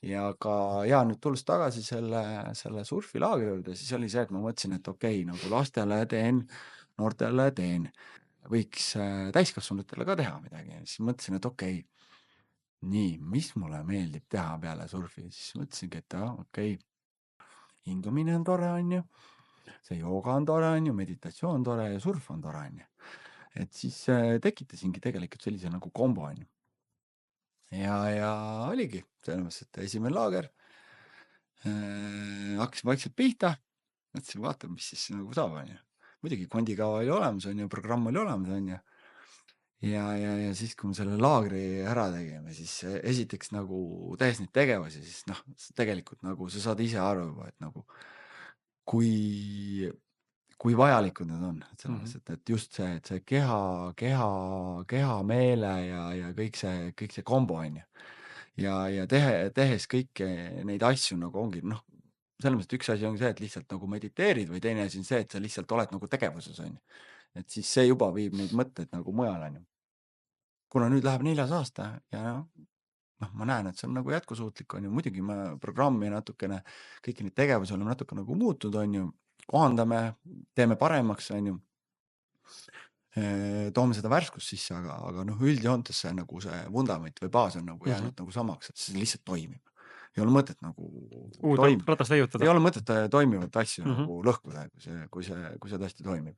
Ja ka nüüd tulles tagasi selle surfilaagri juurde, siis oli see, et ma mõtlesin, et okei, nagu lastele teen, noortele teen, võiks täiskasvanutele ka teha midagi. Siis mõtlesin, et okei, nii, mis mulle meeldib teha peale surfi, siis mõtlesingi, et okei, hingamine on tore, on ju, see jooga on tore, on ju, meditatsioon on tore ja surf on tore, on ju. Et siis tekitasingi tegelikult sellise nagu kombo, on ju. Ja oligi selles mõttes, et esimene laager, hakkasin vaikselt pihta, mõtlesin, vaatame, mis siis nagu saab, on ju. Muidugi kvandikava oli olemas, on ju, programm oli olemas, on ju. Ja siis, kui me selle laagri ära tegime, siis esiteks nagu tehes neid tegevusi, siis noh, tegelikult nagu sa saad ise aru juba, et nagu kui kui vajalikud need on, et selles Mhm. mõttes, et just see, et see keha, meele ja kõik see kombo, on ju. Ja tehes kõiki neid asju nagu ongi, noh, selles mõttes, et üks asi on see, et lihtsalt nagu mediteerid või teine asi on see, et sa lihtsalt oled nagu tegevuses, on ju. Et siis see juba viib neid mõtteid nagu mujale, on ju. Kuna nüüd läheb 4. aasta ja noh, ma näen, et see on nagu jätkusuutlik, on ju, muidugi me programmi natukene, kõiki neid tegevusi oleme natuke nagu muutnud, on ju, kohandame, teeme paremaks, on ju, toome seda värskust sisse, aga noh, üldjoontes see nagu see vundament või baas on nagu Mhm. jäänud nagu samaks, et see lihtsalt toimib. Ei ole mõtet nagu Uut ratast leiutada. ei ole mõtet toimivat asju Mhm. nagu lõhkuda, kui see tõesti toimib.